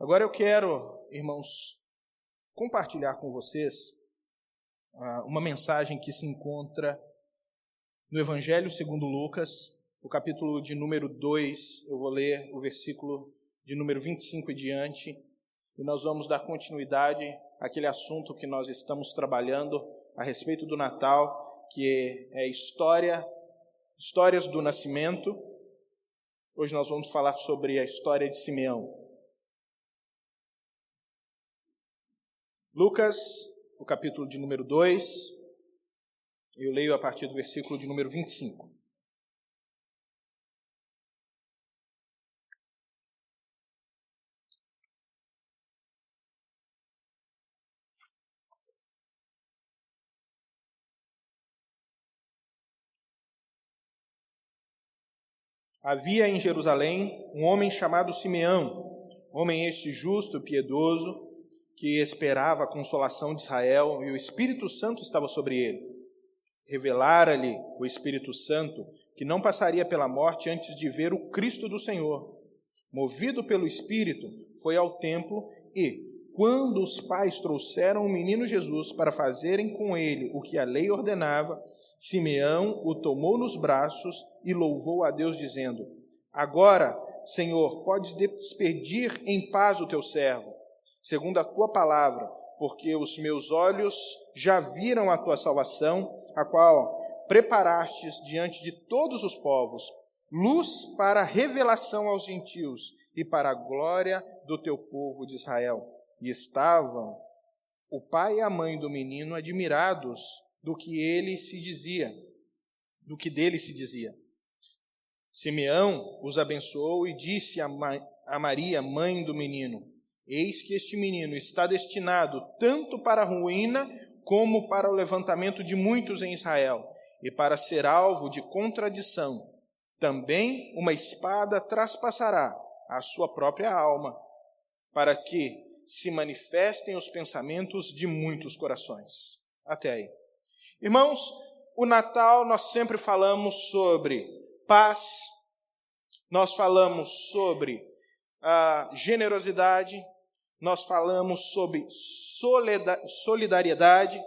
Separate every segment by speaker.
Speaker 1: Agora eu quero, irmãos, compartilhar com vocês uma mensagem que se encontra no Evangelho segundo Lucas, o capítulo de número 2, eu vou ler o versículo de número 25 e diante, e nós vamos dar continuidade àquele assunto que nós estamos trabalhando a respeito do Natal, que é histórias do nascimento. Hoje nós vamos falar sobre a história de Simeão. Lucas, o capítulo de número 2, eu leio a partir do versículo de número 25. Havia em Jerusalém um homem chamado Simeão, homem este justo e piedoso, que esperava a consolação de Israel, e o Espírito Santo estava sobre ele. Revelara-lhe o Espírito Santo que não passaria pela morte antes de ver o Cristo do Senhor. Movido pelo Espírito, foi ao templo e, quando os pais trouxeram o menino Jesus para fazerem com ele o que a lei ordenava, Simeão o tomou nos braços e louvou a Deus, dizendo: Agora, Senhor, podes despedir em paz o teu servo, segundo a tua palavra, porque os meus olhos já viram a tua salvação, a qual preparastes diante de todos os povos, luz para a revelação aos gentios e para a glória do teu povo de Israel. E estavam o pai e a mãe do menino admirados do que dele se dizia. Simeão os abençoou e disse a Maria, mãe do menino: Eis que este menino está destinado tanto para a ruína como para o levantamento de muitos em Israel, e para ser alvo de contradição. Também uma espada traspassará a sua própria alma, para que se manifestem os pensamentos de muitos corações. Até aí. Irmãos, o Natal nós sempre falamos sobre paz, nós falamos sobre generosidade, nós falamos sobre solidariedade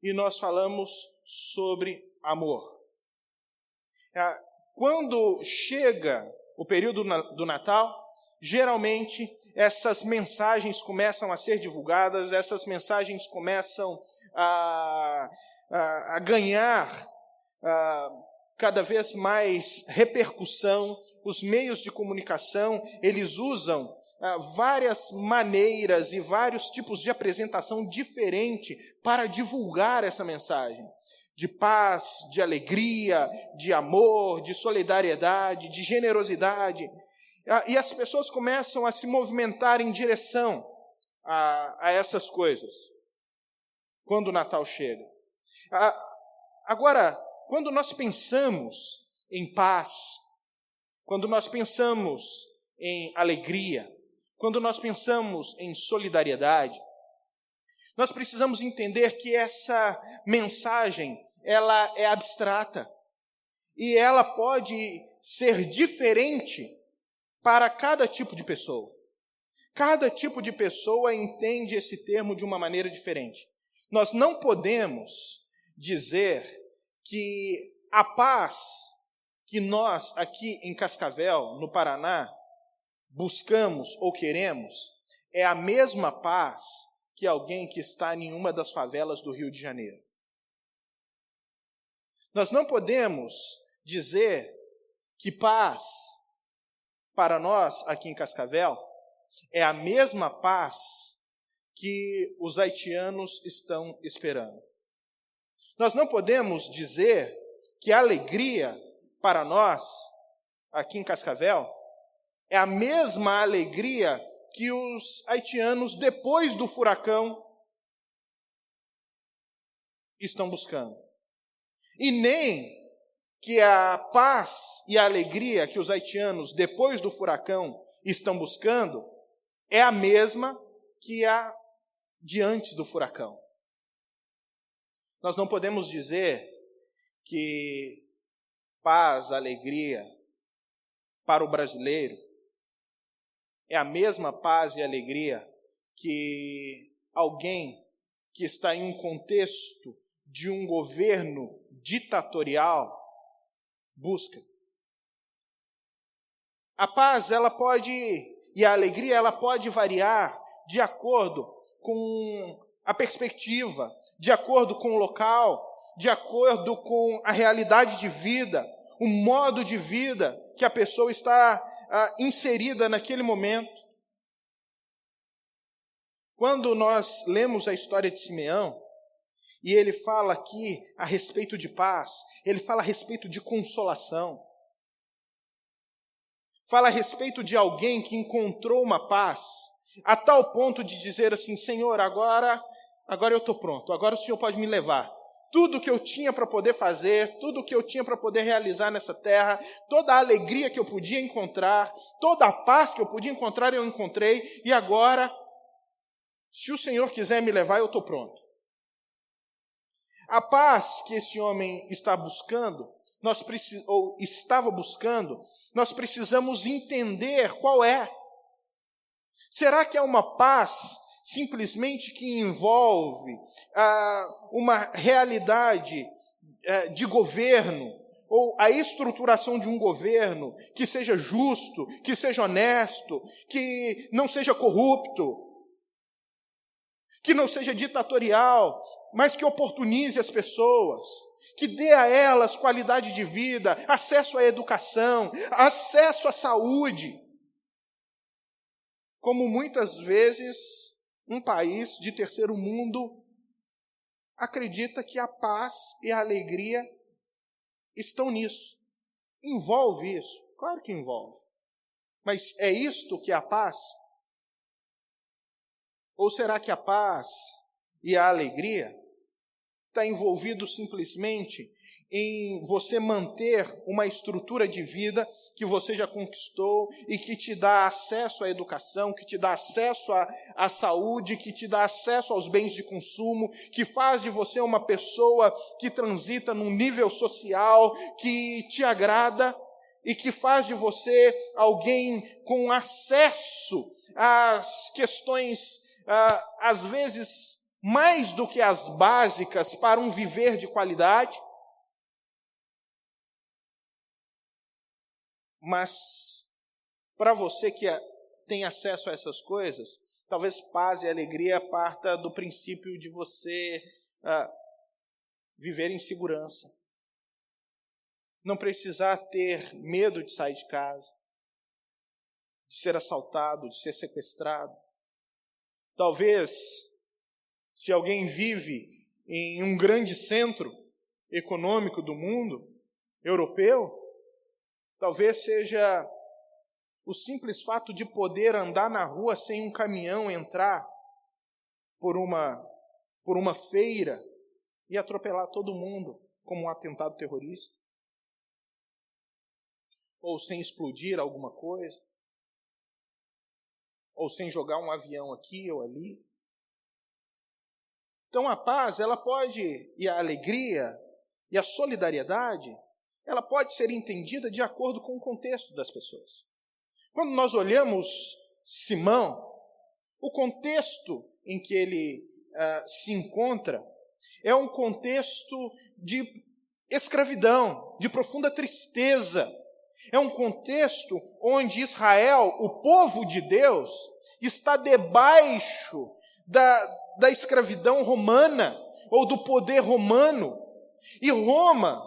Speaker 1: e nós falamos sobre amor. Quando chega o período do Natal, geralmente essas mensagens começam a ser divulgadas, essas mensagens começam a ganhar cada vez mais repercussão. Os meios de comunicação, eles usam várias maneiras e vários tipos de apresentação diferente para divulgar essa mensagem de paz, de alegria, de amor, de solidariedade, de generosidade. E as pessoas começam a se movimentar em direção a essas coisas quando o Natal chega. Agora, quando nós pensamos em paz, quando nós pensamos em alegria, quando nós pensamos em solidariedade, nós precisamos entender que essa mensagem, ela é abstrata e ela pode ser diferente para cada tipo de pessoa. Cada tipo de pessoa entende esse termo de uma maneira diferente. Nós não podemos dizer que a paz que nós aqui em Cascavel, no Paraná, buscamos ou queremos, é a mesma paz que alguém que está em uma das favelas do Rio de Janeiro. Nós não podemos dizer que paz para nós aqui em Cascavel é a mesma paz que os haitianos estão esperando. Nós não podemos dizer que a alegria para nós aqui em Cascavel é a mesma alegria que os haitianos, depois do furacão, estão buscando. E nem que a paz e a alegria que os haitianos, depois do furacão, estão buscando é a mesma que a de antes do furacão. Nós não podemos dizer que paz, alegria para o brasileiro é a mesma paz e alegria que alguém que está em um contexto de um governo ditatorial busca. A paz, ela pode, e a alegria, ela pode variar de acordo com a perspectiva, de acordo com o local, de acordo com a realidade de vida, o modo de vida que a pessoa está inserida naquele momento. Quando nós lemos a história de Simeão, e ele fala aqui a respeito de paz, ele fala a respeito de consolação, fala a respeito de alguém que encontrou uma paz, a tal ponto de dizer assim: Senhor, agora eu estou pronto, agora o Senhor pode me levar. Tudo que eu tinha para poder fazer, tudo que eu tinha para poder realizar nessa terra, toda a alegria que eu podia encontrar, toda a paz que eu podia encontrar, eu encontrei, e agora, se o Senhor quiser me levar, eu estou pronto. A paz que esse homem está buscando, estava buscando, nós precisamos entender qual é. Será que é uma paz simplesmente que envolve uma realidade de governo, ou a estruturação de um governo que seja justo, que seja honesto, que não seja corrupto, que não seja ditatorial, mas que oportunize as pessoas, que dê a elas qualidade de vida, acesso à educação, acesso à saúde? Como muitas vezes um país de terceiro mundo acredita que a paz e a alegria estão nisso. Envolve isso? Claro que envolve. Mas é isto que é a paz? Ou será que a paz e a alegria está envolvido simplesmente em você manter uma estrutura de vida que você já conquistou e que te dá acesso à educação, que te dá acesso à saúde, que te dá acesso aos bens de consumo, que faz de você uma pessoa que transita num nível social que te agrada e que faz de você alguém com acesso às questões, às vezes, mais do que as básicas para um viver de qualidade? Mas, para você que tem acesso a essas coisas, talvez paz e alegria parta do princípio de você viver em segurança. Não precisar ter medo de sair de casa, de ser assaltado, de ser sequestrado. Talvez, se alguém vive em um grande centro econômico do mundo, europeu, talvez seja o simples fato de poder andar na rua sem um caminhão entrar por uma feira e atropelar todo mundo como um atentado terrorista. Ou sem explodir alguma coisa. Ou sem jogar um avião aqui ou ali. Então a paz, ela pode, e a alegria, e a solidariedade, ela pode ser entendida de acordo com o contexto das pessoas. Quando nós olhamos Simão, o contexto em que ele se encontra é um contexto de escravidão, de profunda tristeza. É um contexto onde Israel, o povo de Deus, está debaixo da escravidão romana, ou do poder romano. E Roma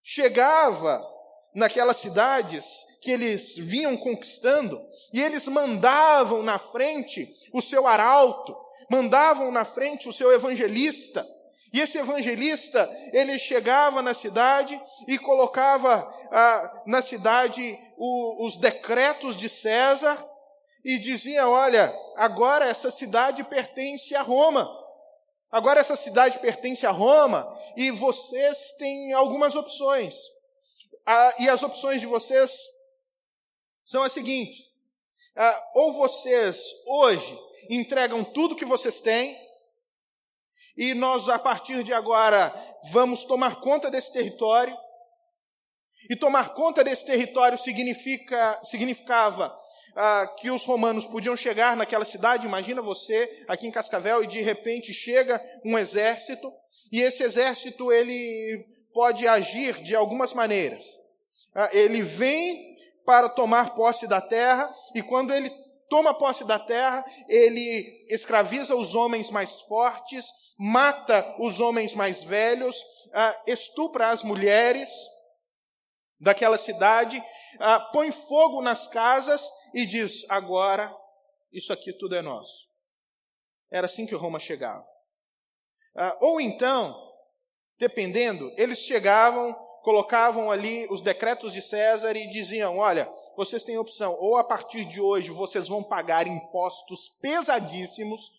Speaker 1: chegava naquelas cidades que eles vinham conquistando, e eles mandavam na frente o seu arauto, mandavam na frente o seu evangelista, e esse evangelista, ele chegava na cidade e colocava na cidade os decretos de César, e dizia: olha, agora essa cidade pertence a Roma, agora essa cidade pertence a Roma, e vocês têm algumas opções. E as opções de vocês são as seguintes: ou vocês hoje entregam tudo que vocês têm, e nós, a partir de agora, vamos tomar conta desse território. E tomar conta desse território significava que os romanos podiam chegar naquela cidade. Imagina você aqui em Cascavel e de repente chega um exército, e esse exército ele pode agir de algumas maneiras. Ele vem para tomar posse da terra, e quando ele toma posse da terra, ele escraviza os homens mais fortes, mata os homens mais velhos, estupra as mulheres daquela cidade, põe fogo nas casas e diz: agora isso aqui tudo é nosso. Era assim que Roma chegava. Ou então, dependendo, eles chegavam, colocavam ali os decretos de César e diziam: olha, vocês têm opção, ou a partir de hoje vocês vão pagar impostos pesadíssimos,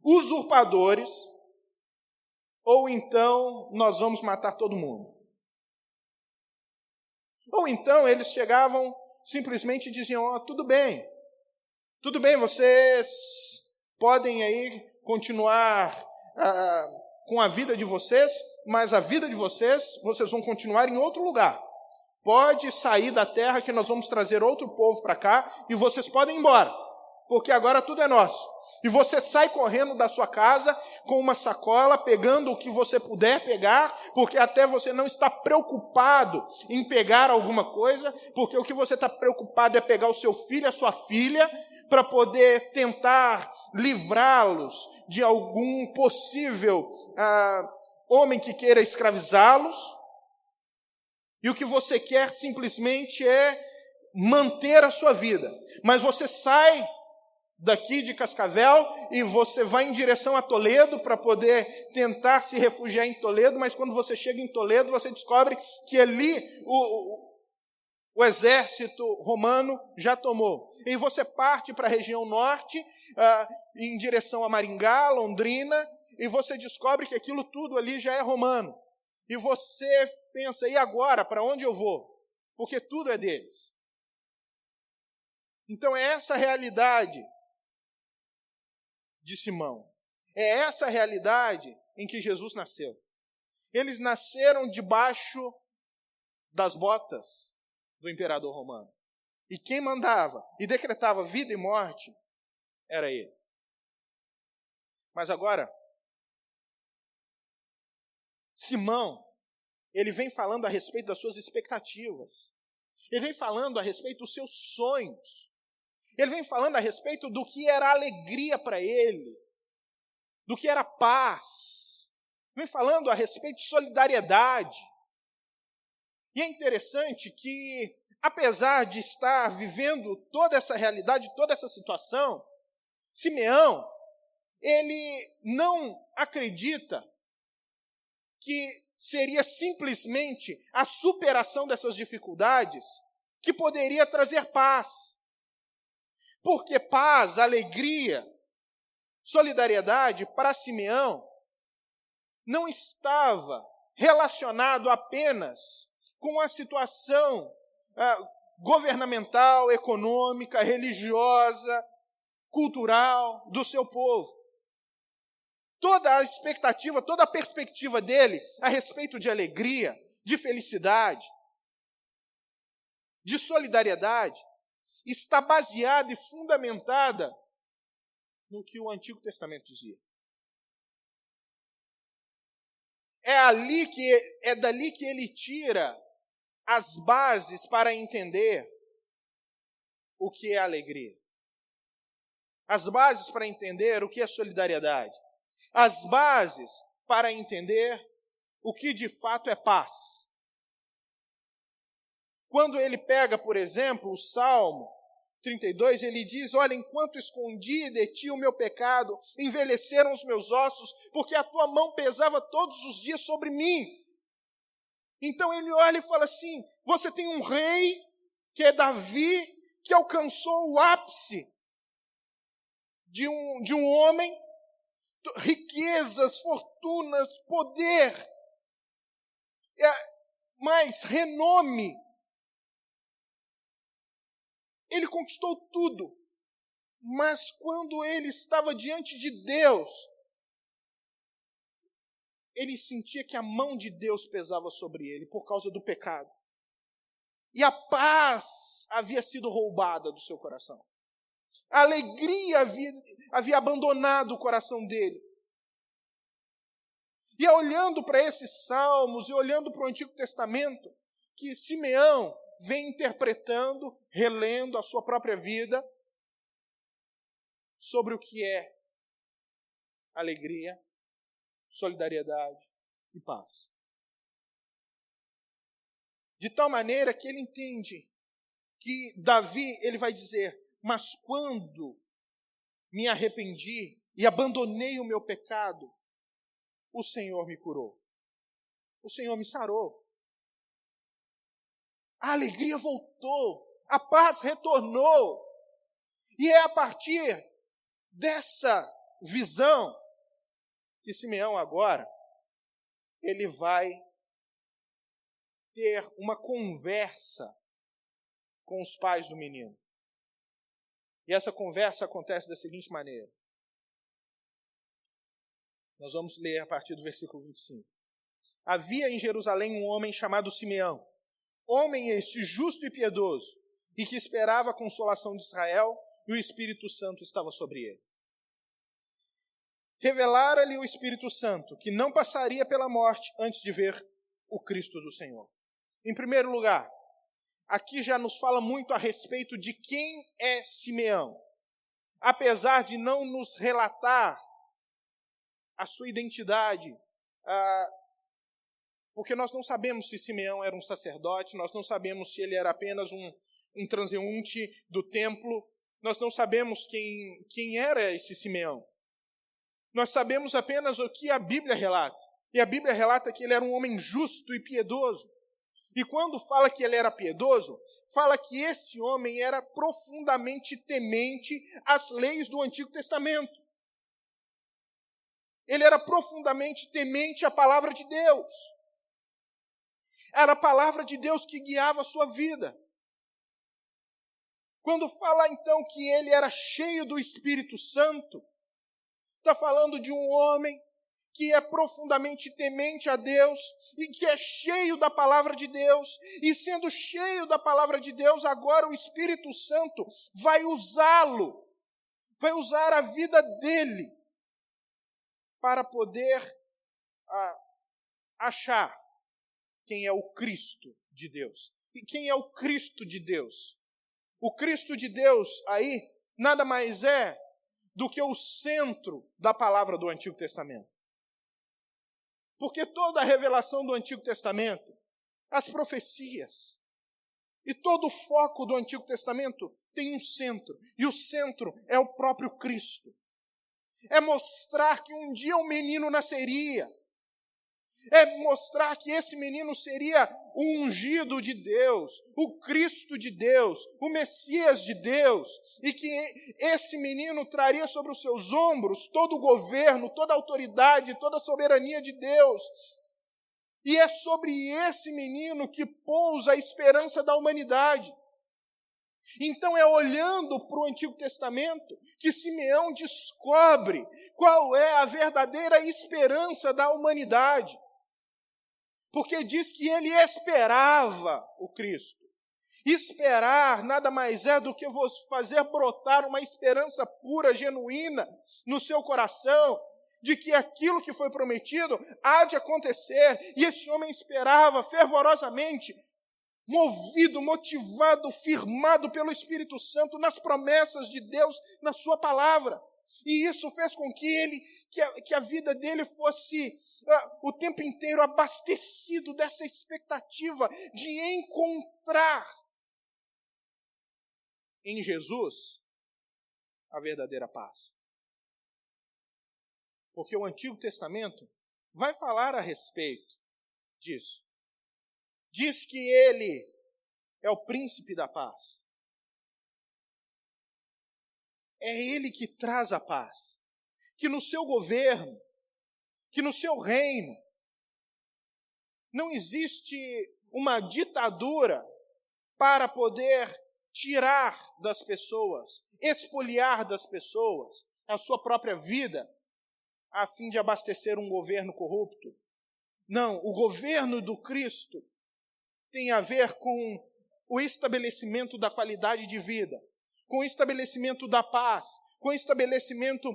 Speaker 1: usurpadores, ou então nós vamos matar todo mundo. Ou então eles chegavam simplesmente e diziam: tudo bem, vocês podem aí continuar com a vida de vocês, mas a vida de vocês vão continuar em outro lugar. Pode sair da terra que nós vamos trazer outro povo para cá e vocês podem ir embora, porque agora tudo é nosso. E você sai correndo da sua casa com uma sacola, pegando o que você puder pegar, porque até você não está preocupado em pegar alguma coisa, porque o que você está preocupado é pegar o seu filho, a sua filha, para poder tentar livrá-los de algum possível homem que queira escravizá-los. E o que você quer simplesmente é manter a sua vida. Mas você sai daqui de Cascavel e você vai em direção a Toledo para poder tentar se refugiar em Toledo, mas quando você chega em Toledo, você descobre que ali o exército romano já tomou. E você parte para a região norte, em direção a Maringá, Londrina, e você descobre que aquilo tudo ali já é romano. E você pensa: e agora, para onde eu vou? Porque tudo é deles. Então é essa a realidade de Simão. É essa a realidade em que Jesus nasceu. Eles nasceram debaixo das botas do imperador romano. E quem mandava e decretava vida e morte era ele. Mas agora, Simão, ele vem falando a respeito das suas expectativas. Ele vem falando a respeito dos seus sonhos. Ele vem falando a respeito do que era alegria para ele, do que era paz. Vem falando a respeito de solidariedade. E é interessante que, apesar de estar vivendo toda essa realidade, toda essa situação, Simeão, ele não acredita que seria simplesmente a superação dessas dificuldades que poderia trazer paz. Porque paz, alegria, solidariedade para Simeão não estava relacionado apenas com a situação governamental, econômica, religiosa, cultural do seu povo. Toda a expectativa, toda a perspectiva dele a respeito de alegria, de felicidade, de solidariedade, está baseada e fundamentada no que o Antigo Testamento dizia. É dali que ele tira as bases para entender o que é alegria. As bases para entender o que é solidariedade. As bases para entender o que de fato é paz. Quando ele pega, por exemplo, o Salmo 32, ele diz: olha, enquanto escondi de ti o meu pecado, envelheceram os meus ossos, porque a tua mão pesava todos os dias sobre mim. Então ele olha e fala assim: você tem um rei, que é Davi, que alcançou o ápice de um homem, riquezas, fortunas, poder, mais renome. Ele conquistou tudo, mas quando ele estava diante de Deus, ele sentia que a mão de Deus pesava sobre ele por causa do pecado. E a paz havia sido roubada do seu coração. A alegria havia abandonado o coração dele. E é olhando para esses salmos e olhando para o Antigo Testamento que Simeão vem interpretando, relendo a sua própria vida sobre o que é alegria, solidariedade e paz. De tal maneira que ele entende que Davi, ele vai dizer, mas quando me arrependi e abandonei o meu pecado, o Senhor me curou. O Senhor me sarou. A alegria voltou, a paz retornou. E é a partir dessa visão que Simeão agora, ele vai ter uma conversa com os pais do menino. E essa conversa acontece da seguinte maneira. Nós vamos ler a partir do versículo 25. Havia em Jerusalém um homem chamado Simeão, homem este justo e piedoso, e que esperava a consolação de Israel, e o Espírito Santo estava sobre ele. Revelara-lhe o Espírito Santo que não passaria pela morte antes de ver o Cristo do Senhor. Em primeiro lugar, aqui já nos fala muito a respeito de quem é Simeão, apesar de não nos relatar a sua identidade, porque nós não sabemos se Simeão era um sacerdote, nós não sabemos se ele era apenas um transeunte do templo, nós não sabemos quem era esse Simeão. Nós sabemos apenas o que a Bíblia relata. E a Bíblia relata que ele era um homem justo e piedoso. E quando fala que ele era piedoso, fala que esse homem era profundamente temente às leis do Antigo Testamento. Ele era profundamente temente à palavra de Deus. Era a palavra de Deus que guiava a sua vida. Quando fala então que ele era cheio do Espírito Santo, está falando de um homem que é profundamente temente a Deus e que é cheio da palavra de Deus. E sendo cheio da palavra de Deus, agora o Espírito Santo vai usá-lo, vai usar a vida dele para poder achar quem é o Cristo de Deus. E quem é o Cristo de Deus? O Cristo de Deus aí nada mais é do que o centro da palavra do Antigo Testamento. Porque toda a revelação do Antigo Testamento, as profecias e todo o foco do Antigo Testamento tem um centro. E o centro é o próprio Cristo. É mostrar que um dia um menino nasceria. É mostrar que esse menino seria o ungido de Deus, o Cristo de Deus, o Messias de Deus, e que esse menino traria sobre os seus ombros todo o governo, toda a autoridade, toda a soberania de Deus. E é sobre esse menino que pousa a esperança da humanidade. Então é olhando para o Antigo Testamento que Simeão descobre qual é a verdadeira esperança da humanidade. Porque diz que ele esperava o Cristo. Esperar nada mais é do que fazer brotar uma esperança pura, genuína, no seu coração, de que aquilo que foi prometido há de acontecer. E esse homem esperava fervorosamente, movido, motivado, firmado pelo Espírito Santo nas promessas de Deus, na sua palavra. E isso fez com que a vida dele fosse o tempo inteiro abastecido dessa expectativa de encontrar em Jesus a verdadeira paz. Porque o Antigo Testamento vai falar a respeito disso. Diz que ele é o príncipe da paz. É ele que traz a paz. Que no seu governo, que no seu reino, não existe uma ditadura para poder tirar das pessoas, expoliar das pessoas a sua própria vida, a fim de abastecer um governo corrupto. Não, o governo do Cristo tem a ver com o estabelecimento da qualidade de vida, com o estabelecimento da paz, com o estabelecimento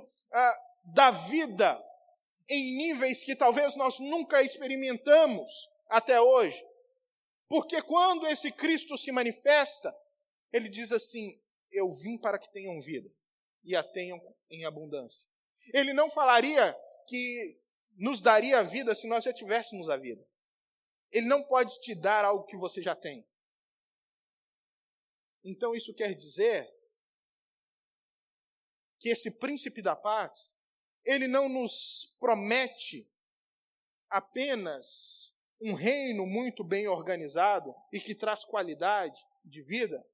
Speaker 1: da vida em níveis que talvez nós nunca experimentamos até hoje. Porque quando esse Cristo se manifesta, ele diz assim: eu vim para que tenham vida e a tenham em abundância. Ele não falaria que nos daria a vida se nós já tivéssemos a vida. Ele não pode te dar algo que você já tem. Então isso quer dizer que esse príncipe da paz, ele não nos promete apenas um reino muito bem organizado e que traz qualidade de vida,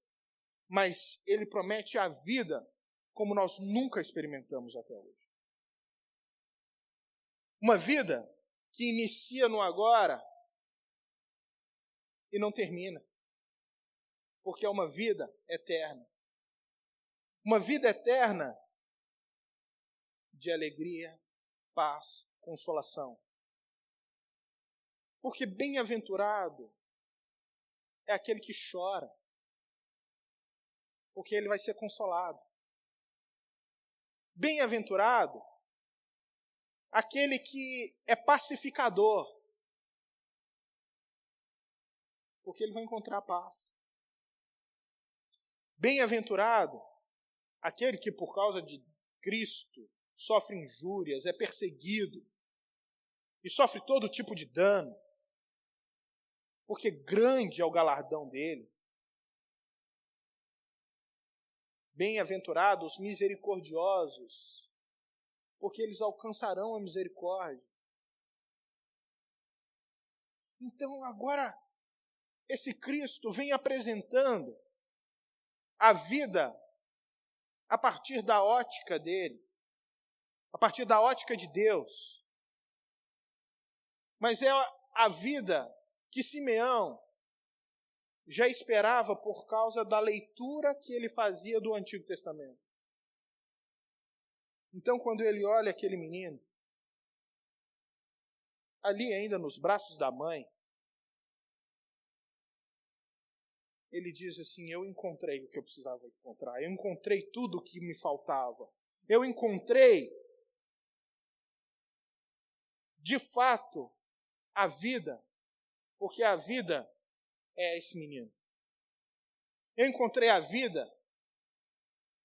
Speaker 1: mas ele promete a vida como nós nunca experimentamos até hoje. Uma vida que inicia no agora e não termina, porque é uma vida eterna. Uma vida eterna de alegria, paz, consolação. Porque bem-aventurado é aquele que chora, porque ele vai ser consolado. Bem-aventurado aquele que é pacificador, porque ele vai encontrar paz. Bem-aventurado aquele que por causa de Cristo sofre injúrias, é perseguido e sofre todo tipo de dano, porque grande é o galardão dele. Bem-aventurados os misericordiosos, porque eles alcançarão a misericórdia. Então agora esse Cristo vem apresentando a vida a partir da ótica dele, a partir da ótica de Deus. Mas é a vida que Simeão já esperava por causa da leitura que ele fazia do Antigo Testamento. Então, quando ele olha aquele menino, ali ainda nos braços da mãe, ele diz assim: eu encontrei o que eu precisava encontrar, eu encontrei tudo o que me faltava, eu encontrei, de fato, a vida, porque a vida é esse menino. Eu encontrei a vida,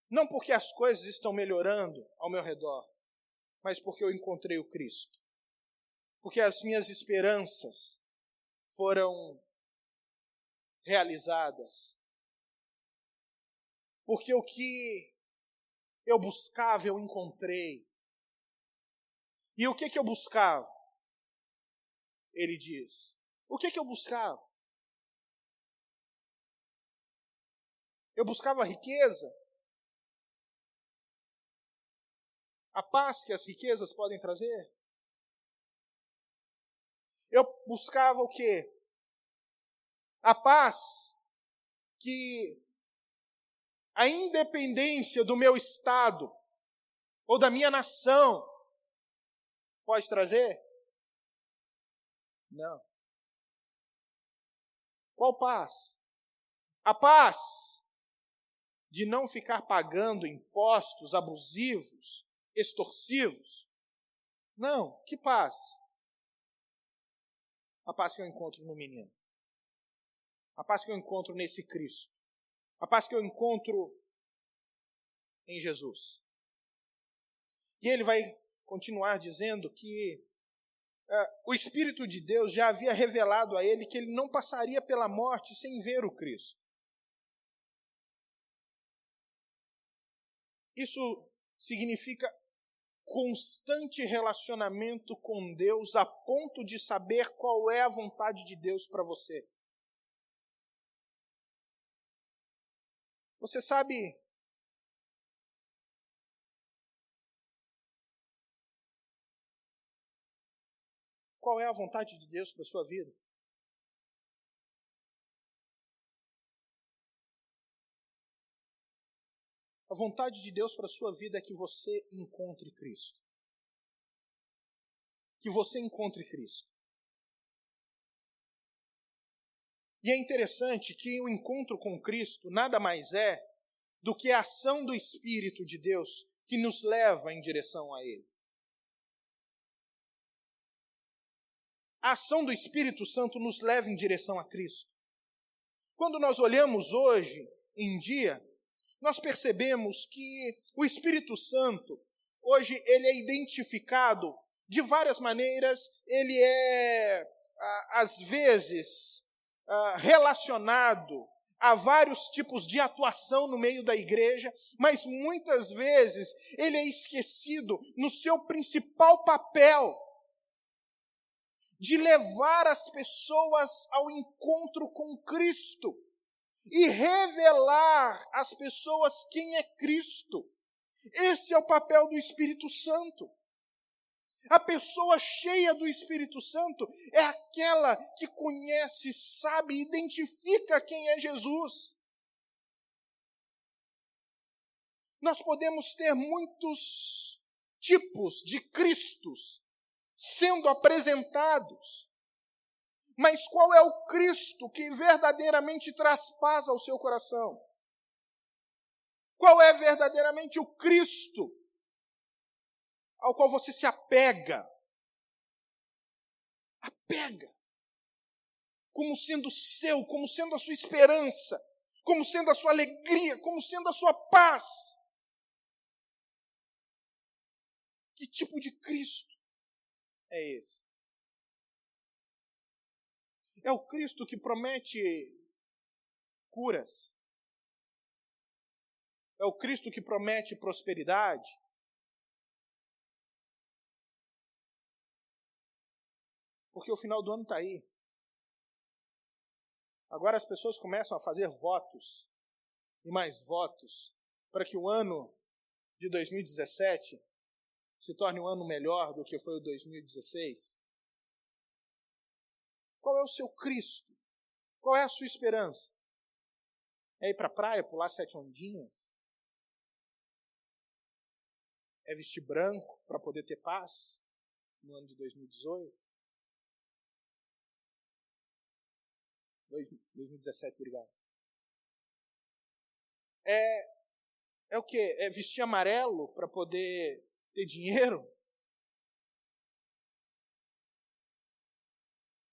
Speaker 1: não porque as coisas estão melhorando ao meu redor, mas porque eu encontrei o Cristo. Porque as minhas esperanças foram realizadas. Porque o que eu buscava, eu encontrei. E o que eu buscava? Ele diz. O que eu buscava? Eu buscava a riqueza, a paz que as riquezas podem trazer. Eu buscava o quê? A paz que a independência do meu estado ou da minha nação pode trazer? Não. Qual paz? A paz de não ficar pagando impostos abusivos, extorsivos. Não, que paz? A paz que eu encontro no menino. A paz que eu encontro nesse Cristo. A paz que eu encontro em Jesus. E ele vai continuar dizendo que o Espírito de Deus já havia revelado a ele que ele não passaria pela morte sem ver o Cristo. Isso significa constante relacionamento com Deus a ponto de saber qual é a vontade de Deus para você. Você sabe qual é a vontade de Deus para a sua vida? A vontade de Deus para a sua vida é que você encontre Cristo. Que você encontre Cristo. E é interessante que o encontro com Cristo nada mais é do que a ação do Espírito de Deus que nos leva em direção a Ele. A ação do Espírito Santo nos leva em direção a Cristo. Quando nós olhamos hoje em dia, nós percebemos que o Espírito Santo, hoje, ele é identificado de várias maneiras, ele é, às vezes, relacionado a vários tipos de atuação no meio da igreja, mas muitas vezes ele é esquecido no seu principal papel, de levar as pessoas ao encontro com Cristo e revelar às pessoas quem é Cristo. Esse é o papel do Espírito Santo. A pessoa cheia do Espírito Santo é aquela que conhece, sabe, identifica quem é Jesus. Nós podemos ter muitos tipos de Cristos sendo apresentados, mas qual é o Cristo que verdadeiramente traz paz ao seu coração? Qual é verdadeiramente o Cristo ao qual você se apega? Apega. Como sendo seu, como sendo a sua esperança, como sendo a sua alegria, como sendo a sua paz. Que tipo de Cristo é esse? É o Cristo que promete curas? É o Cristo que promete prosperidade? Porque o final do ano está aí. Agora as pessoas começam a fazer votos e mais votos para que o ano de 2017 se torne um ano melhor do que foi o 2016. Qual é o seu Cristo? Qual é a sua esperança? É ir para a praia, pular 7 ondinhas? É vestir branco para poder ter paz no ano de 2018? 2017, obrigado. É o quê? É vestir amarelo para poder ter dinheiro?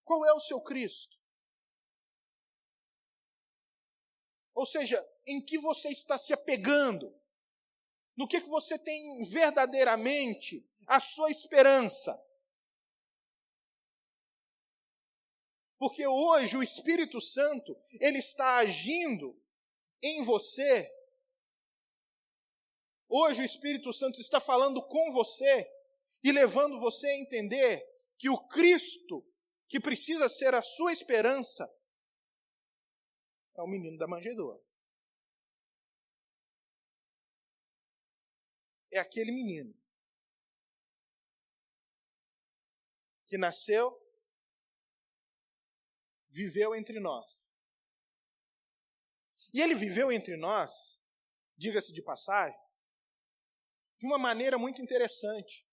Speaker 1: Qual é o seu Cristo? Ou seja, em que você está se apegando? No que você tem verdadeiramente a sua esperança? Porque hoje o Espírito Santo, ele está agindo em você. Hoje o Espírito Santo está falando com você e levando você a entender que o Cristo, que precisa ser a sua esperança, é o menino da manjedoura. É aquele menino que nasceu, viveu entre nós. E ele viveu entre nós, diga-se de passagem, de uma maneira muito interessante.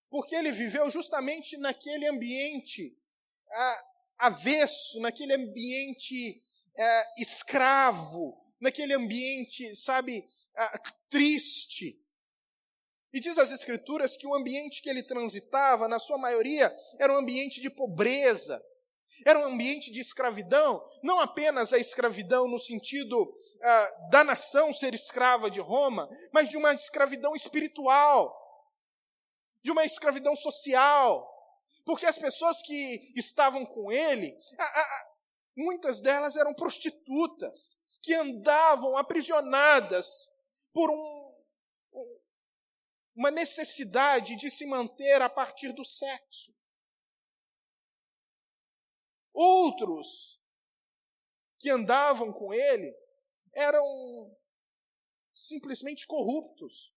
Speaker 1: Porque ele viveu justamente naquele ambiente avesso, naquele ambiente escravo, naquele ambiente, sabe, triste. E diz as Escrituras que o ambiente que ele transitava, na sua maioria, era um ambiente de pobreza, era um ambiente de escravidão, não apenas a escravidão no sentido da nação ser escrava de Roma, mas de uma escravidão espiritual, de uma escravidão social, porque as pessoas que estavam com ele, muitas delas eram prostitutas, que andavam aprisionadas por uma necessidade de se manter a partir do sexo. Outros que andavam com ele eram simplesmente corruptos.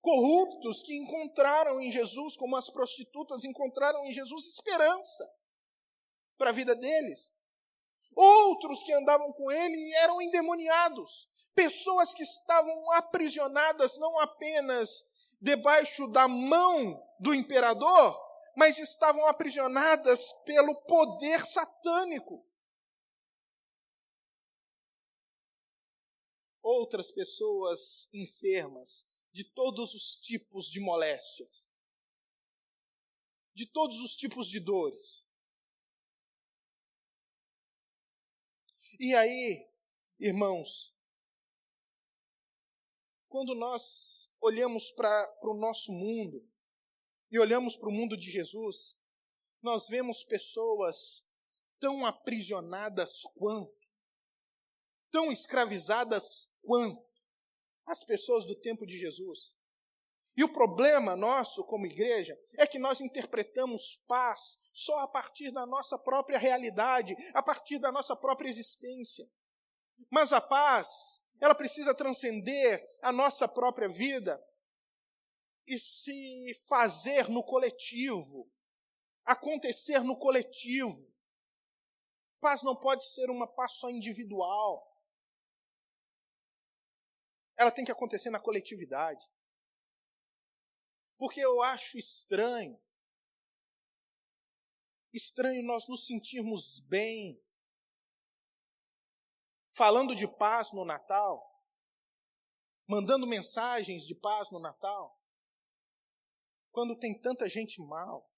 Speaker 1: Corruptos que encontraram em Jesus, como as prostitutas encontraram em Jesus, esperança para a vida deles. Outros que andavam com ele eram endemoniados. Pessoas que estavam aprisionadas não apenas debaixo da mão do imperador, mas estavam aprisionadas pelo poder satânico. outras pessoas enfermas de todos os tipos de moléstias, de todos os tipos de dores. E aí, irmãos, quando nós olhamos para o nosso mundo e olhamos para o mundo de Jesus, nós vemos pessoas tão aprisionadas quanto, tão escravizadas quanto as pessoas do tempo de Jesus. E o problema nosso como igreja é que nós interpretamos paz só a partir da nossa própria realidade, a partir da nossa própria existência. Mas a paz, ela precisa transcender a nossa própria vida e se fazer no coletivo, acontecer no coletivo. Paz não pode ser uma paz só individual. Ela tem que acontecer na coletividade. Porque eu acho estranho nós nos sentirmos bem falando de paz no Natal, mandando mensagens de paz no Natal, quando tem tanta gente mal,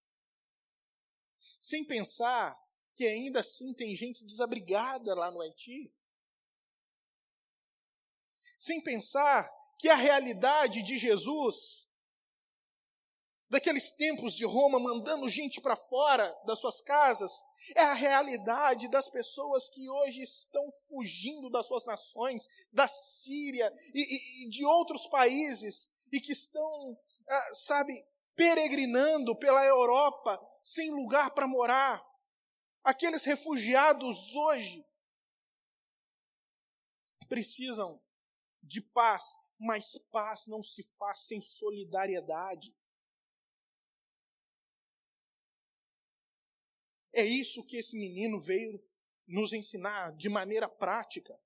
Speaker 1: sem pensar que ainda assim tem gente desabrigada lá no Haiti, sem pensar que a realidade de Jesus, daqueles tempos de Roma, mandando gente para fora das suas casas, é a realidade das pessoas que hoje estão fugindo das suas nações, da Síria e de outros países, e que estão, peregrinando pela Europa, sem lugar para morar. Aqueles refugiados hoje precisam de paz, mas paz não se faz sem solidariedade. É isso que esse menino veio nos ensinar de maneira prática.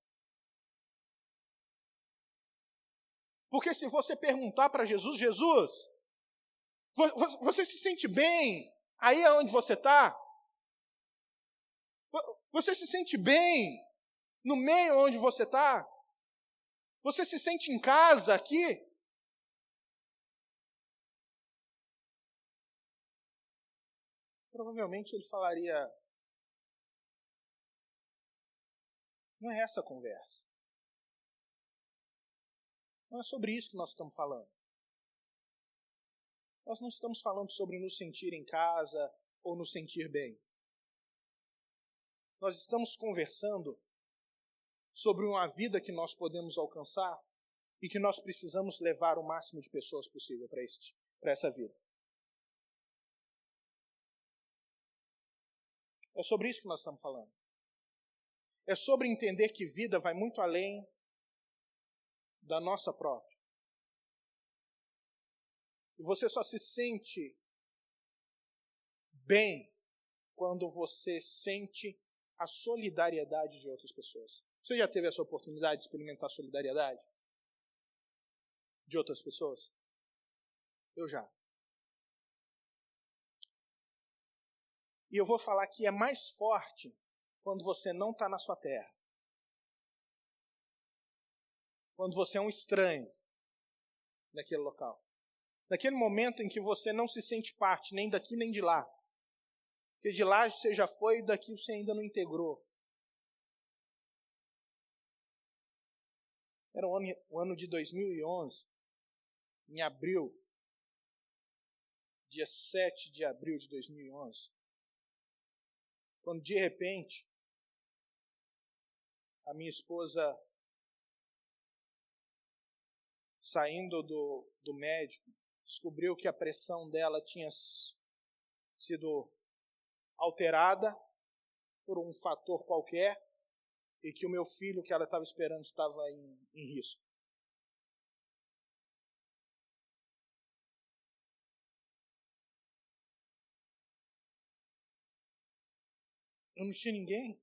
Speaker 1: Porque se você perguntar para Jesus, Jesus, você se sente bem aí onde você está? Você se sente bem no meio onde você está? Você se sente em casa aqui? Provavelmente ele falaria, não é essa a conversa. Não é sobre isso que nós estamos falando. Nós não estamos falando sobre nos sentir em casa ou nos sentir bem. Nós estamos conversando sobre uma vida que nós podemos alcançar e que nós precisamos levar o máximo de pessoas possível para essa vida. É sobre isso que nós estamos falando. É sobre entender que vida vai muito além da nossa própria. E você só se sente bem quando você sente a solidariedade de outras pessoas. Você já teve essa oportunidade de experimentar a solidariedade de outras pessoas? Eu já. E eu vou falar que é mais forte quando você não está na sua terra. Quando você é um estranho naquele local. Naquele momento em que você não se sente parte, nem daqui nem de lá. Porque de lá você já foi e daqui você ainda não integrou. Era o ano de 2011, em abril, dia 7 de abril de 2011, quando de repente a minha esposa, saindo do médico, descobriu que a pressão dela tinha sido alterada por um fator qualquer e que o meu filho, que ela estava esperando, estava em risco. Eu não tinha ninguém.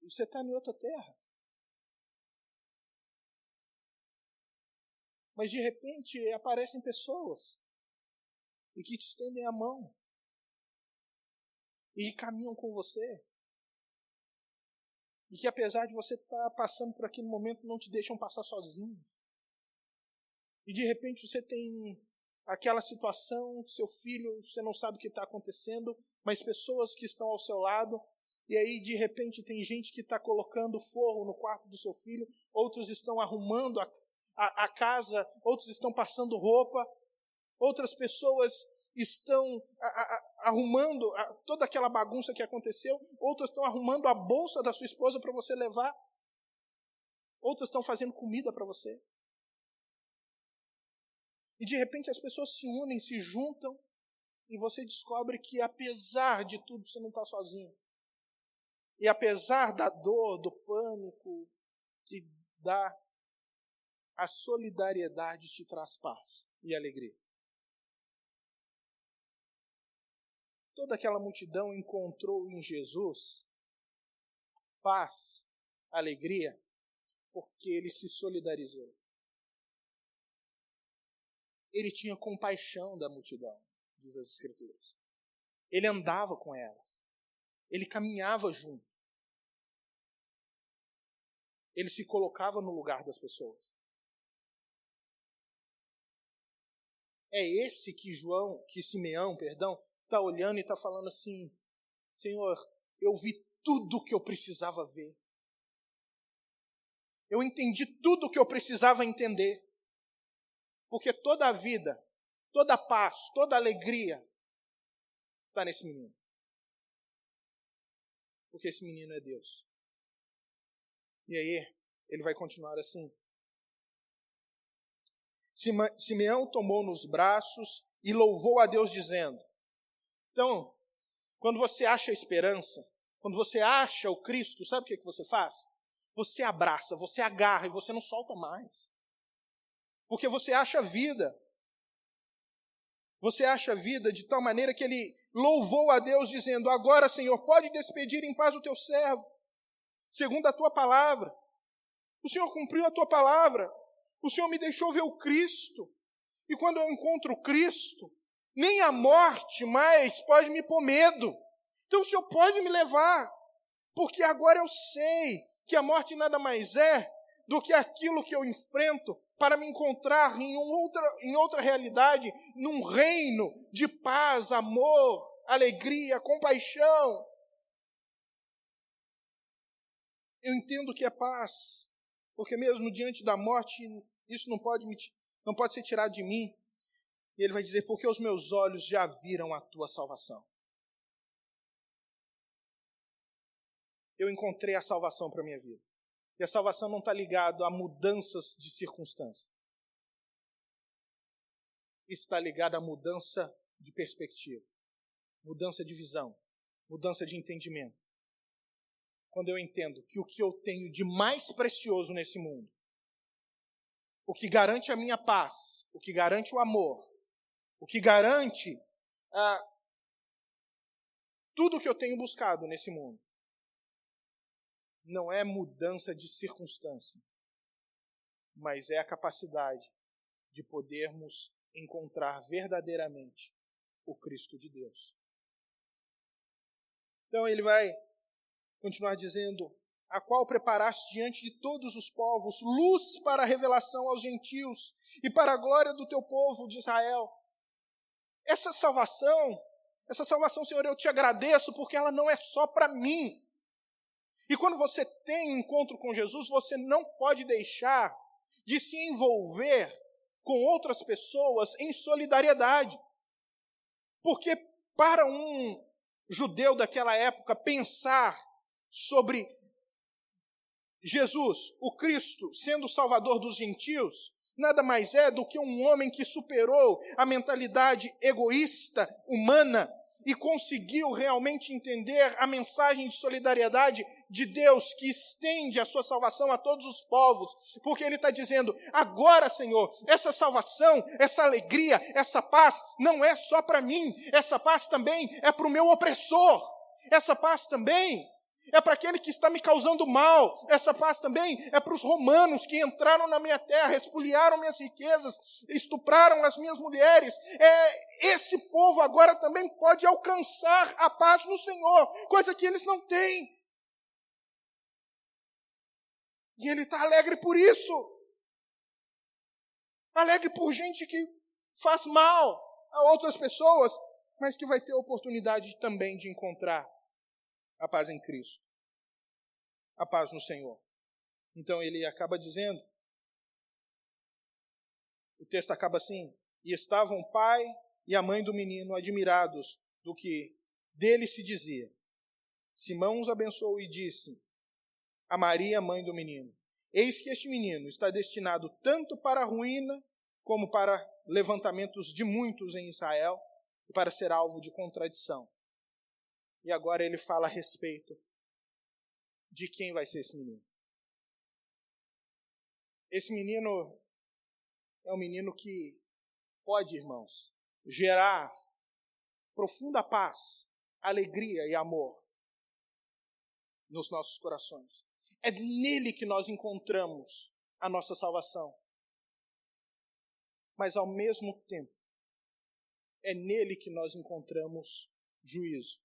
Speaker 1: E você está em outra terra. Mas de repente aparecem pessoas e que te estendem a mão e caminham com você. e que apesar de você estar passando por aquele momento, não te deixam passar sozinho. E de repente você tem aquela situação, seu filho, você não sabe o que está acontecendo, mas pessoas que estão ao seu lado, e aí de repente tem gente que está colocando forro no quarto do seu filho, outros estão arrumando a casa, outros estão passando roupa, outras pessoas estão arrumando toda aquela bagunça que aconteceu, outras estão arrumando a bolsa da sua esposa para você levar, outras estão fazendo comida para você. E de repente as pessoas se unem, se juntam, e você descobre que apesar de tudo você não está sozinho. E apesar da dor, do pânico que dá, a solidariedade te traz paz e alegria. Toda aquela multidão encontrou em Jesus paz, alegria, porque ele se solidarizou. Ele tinha compaixão da multidão, diz as Escrituras. Ele andava com elas. Ele caminhava junto. Ele se colocava no lugar das pessoas. É esse que Simeão, está olhando e está falando assim: Senhor, eu vi tudo o que eu precisava ver. Eu entendi tudo o que eu precisava entender. Porque toda a vida, toda a paz, toda a alegria está nesse menino. Porque esse menino é Deus. E aí, ele vai continuar assim. Simeão tomou nos braços e louvou a Deus dizendo. Então, quando você acha a esperança, quando você acha o Cristo, sabe o que você faz? Você abraça, você agarra e você não solta mais. Porque você acha a vida. Você acha a vida de tal maneira que ele louvou a Deus dizendo: agora, Senhor, pode despedir em paz o teu servo, segundo a tua palavra. O Senhor cumpriu a tua palavra. O Senhor me deixou ver o Cristo. E quando eu encontro o Cristo, nem a morte mais pode me pôr medo. Então o Senhor pode me levar. Porque agora eu sei que a morte nada mais é do que aquilo que eu enfrento para me encontrar em outra realidade, num reino de paz, amor, alegria, compaixão. Eu entendo que é paz, porque mesmo diante da morte, isso não pode ser tirado de mim. E ele vai dizer: porque os meus olhos já viram a tua salvação. Eu encontrei a salvação para a minha vida. E a salvação não está ligada a mudanças de circunstância. Está ligada a mudança de perspectiva, mudança de visão, mudança de entendimento. Quando eu entendo que o que eu tenho de mais precioso nesse mundo, o que garante a minha paz, o que garante o amor, o que garante tudo o que eu tenho buscado nesse mundo, não é mudança de circunstância, mas é a capacidade de podermos encontrar verdadeiramente o Cristo de Deus. Então ele vai continuar dizendo: a qual preparaste diante de todos os povos luz para a revelação aos gentios e para a glória do teu povo de Israel. Essa salvação, Senhor, eu te agradeço porque ela não é só para mim. E quando você tem um encontro com Jesus, você não pode deixar de se envolver com outras pessoas em solidariedade. Porque para um judeu daquela época pensar sobre Jesus, o Cristo, sendo o Salvador dos gentios, nada mais é do que um homem que superou a mentalidade egoísta, humana, e conseguiu realmente entender a mensagem de solidariedade de Deus, que estende a sua salvação a todos os povos, porque ele está dizendo: agora, Senhor, essa salvação, essa alegria, essa paz, não é só para mim, essa paz também é para o meu opressor, essa paz também é para aquele que está me causando mal. Essa paz também é para os romanos que entraram na minha terra, espoliaram minhas riquezas, estupraram as minhas mulheres. Esse povo agora também pode alcançar a paz no Senhor, coisa que eles não têm. E ele está alegre por isso. Alegre por gente que faz mal a outras pessoas, mas que vai ter a oportunidade também de encontrar a paz em Cristo. A paz no Senhor. Então ele acaba dizendo, o texto acaba assim, e estavam o pai e a mãe do menino admirados do que dele se dizia. Simão os abençoou e disse a Maria, mãe do menino, eis que este menino está destinado tanto para a ruína como para levantamentos de muitos em Israel e para ser alvo de contradição. E agora ele fala a respeito de quem vai ser esse menino. Esse menino é um menino que pode, irmãos, gerar profunda paz, alegria e amor nos nossos corações. É nele que nós encontramos a nossa salvação. Mas, ao mesmo tempo, é nele que nós encontramos juízo.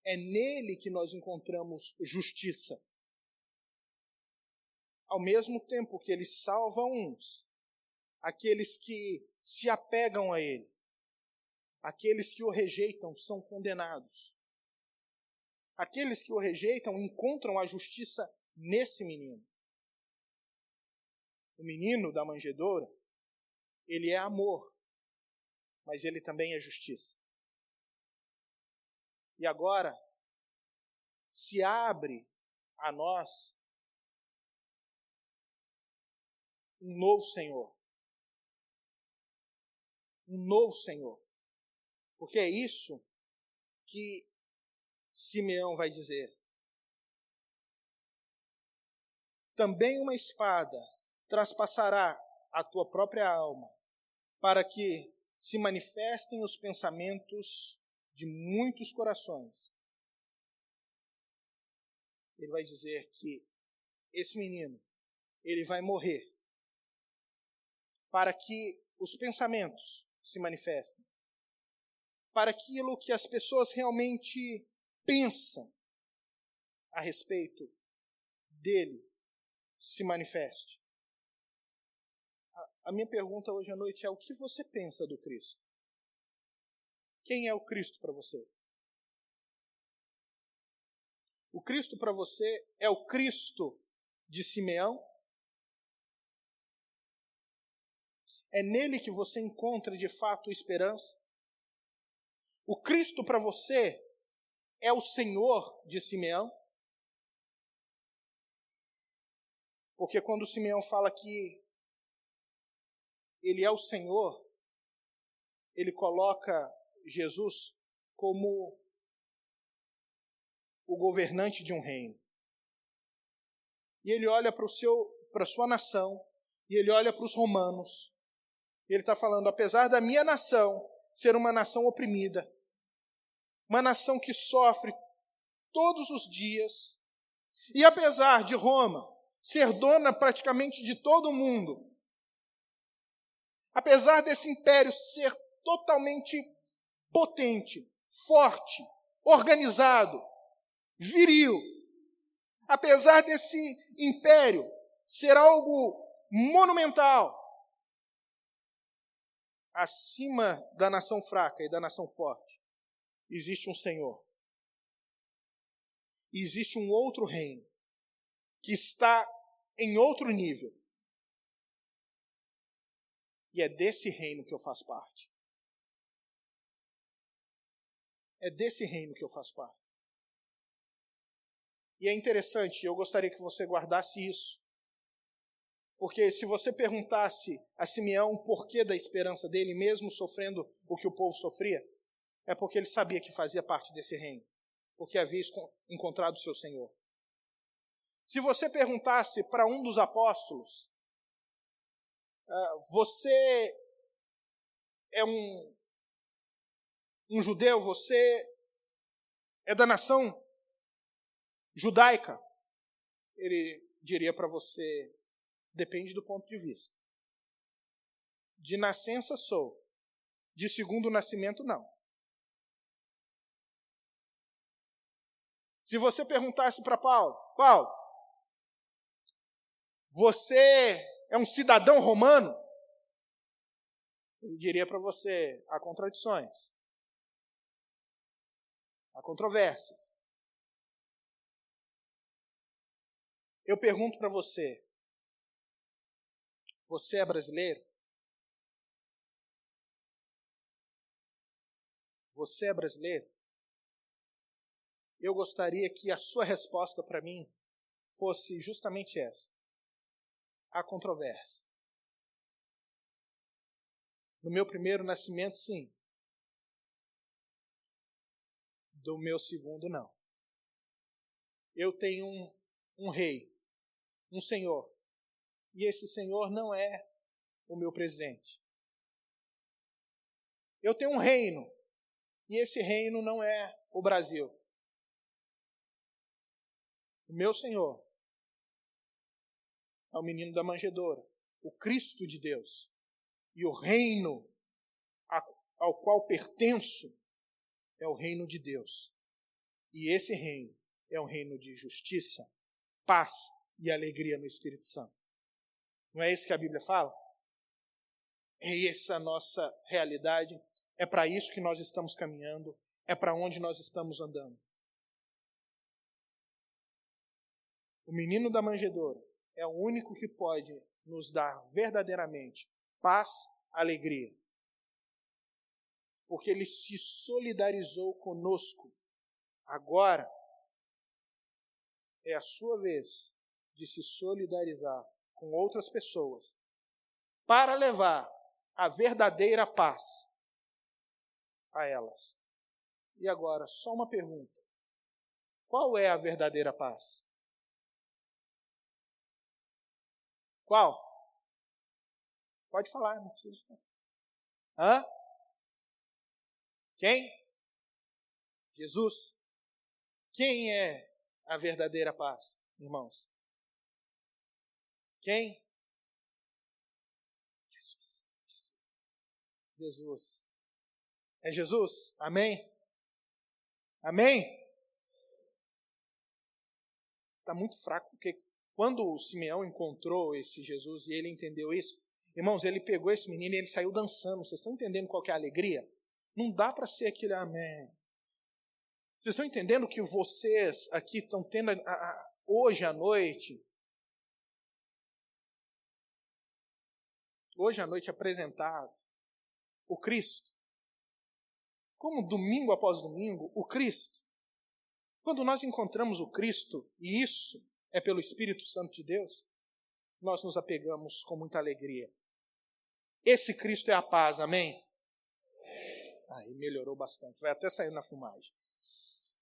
Speaker 1: É nele que nós encontramos justiça. Ao mesmo tempo que ele salva uns, aqueles que se apegam a ele, aqueles que o rejeitam são condenados. Aqueles que o rejeitam encontram a justiça nesse menino. O menino da manjedoura, ele é amor, mas ele também é justiça. E agora, se abre a nós um novo Senhor. Um novo Senhor. Porque é isso que Simeão vai dizer. Também uma espada traspassará a tua própria alma, para que se manifestem os pensamentos de muitos corações. Ele vai dizer que esse menino, ele vai morrer, para que os pensamentos se manifestem, para aquilo que as pessoas realmente pensam a respeito dele se manifeste. A minha pergunta hoje à noite é: o que você pensa do Cristo? Quem é o Cristo para você? O Cristo para você é o Cristo de Simeão? É nele que você encontra de fato esperança? O Cristo para você é o Senhor de Simeão? Porque quando Simeão fala que ele é o Senhor, ele coloca Jesus como o governante de um reino. E ele olha para a sua nação, e ele olha para os romanos, e ele está falando, apesar da minha nação ser uma nação oprimida, uma nação que sofre todos os dias, e apesar de Roma ser dona praticamente de todo o mundo, apesar desse império ser totalmente potente, forte, organizado, viril, apesar desse império ser algo monumental, acima da nação fraca e da nação forte, existe um Senhor. E existe um outro reino que está em outro nível. E é desse reino que eu faço parte. É desse reino que eu faço parte. E é interessante, eu gostaria que você guardasse isso. Porque se você perguntasse a Simeão o porquê da esperança dele, mesmo sofrendo o que o povo sofria, é porque ele sabia que fazia parte desse reino. Porque havia encontrado o seu Senhor. Se você perguntasse para um dos apóstolos, você é um judeu, você é da nação judaica, ele diria para você, depende do ponto de vista. De nascença sou, de segundo nascimento não. Se você perguntasse para Paulo, Você é um cidadão romano? Ele diria para você, há contradições, há controvérsias. Eu pergunto para você, você é brasileiro? Você é brasileiro? Eu gostaria que a sua resposta para mim fosse justamente essa. Há controvérsia. No meu primeiro nascimento, sim. Do meu segundo, não. Eu tenho um rei, um senhor. E esse senhor não é o meu presidente. Eu tenho um reino. E esse reino não é o Brasil. O meu senhor é o menino da manjedoura, o Cristo de Deus. E o reino ao qual pertenço é o reino de Deus. E esse reino é um reino de justiça, paz e alegria no Espírito Santo. Não é isso que a Bíblia fala? É essa a nossa realidade. É para isso que nós estamos caminhando. É para onde nós estamos andando. O menino da manjedoura é o único que pode nos dar verdadeiramente paz, alegria. Porque ele se solidarizou conosco. Agora é a sua vez de se solidarizar com outras pessoas para levar a verdadeira paz a elas. E agora, só uma pergunta. Qual é a verdadeira paz? Qual? Pode falar, não precisa falar. Hã? Quem? Jesus. Quem é a verdadeira paz, irmãos? Quem? Jesus. Jesus. É Jesus? Amém? Amém? Está muito fraco, porque quando o Simeão encontrou esse Jesus e ele entendeu isso, irmãos, ele pegou esse menino e ele saiu dançando. Vocês estão entendendo qual que é a alegria? Não dá para ser aquele amém. Vocês estão entendendo que vocês aqui estão tendo hoje à noite apresentado o Cristo. Como domingo após domingo, o Cristo. Quando nós encontramos o Cristo, e isso é pelo Espírito Santo de Deus, nós nos apegamos com muita alegria. Esse Cristo é a paz, amém? Aí melhorou bastante, vai até sair na fumagem.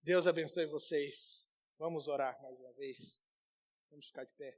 Speaker 1: Deus abençoe vocês. Vamos orar mais uma vez. Vamos ficar de pé.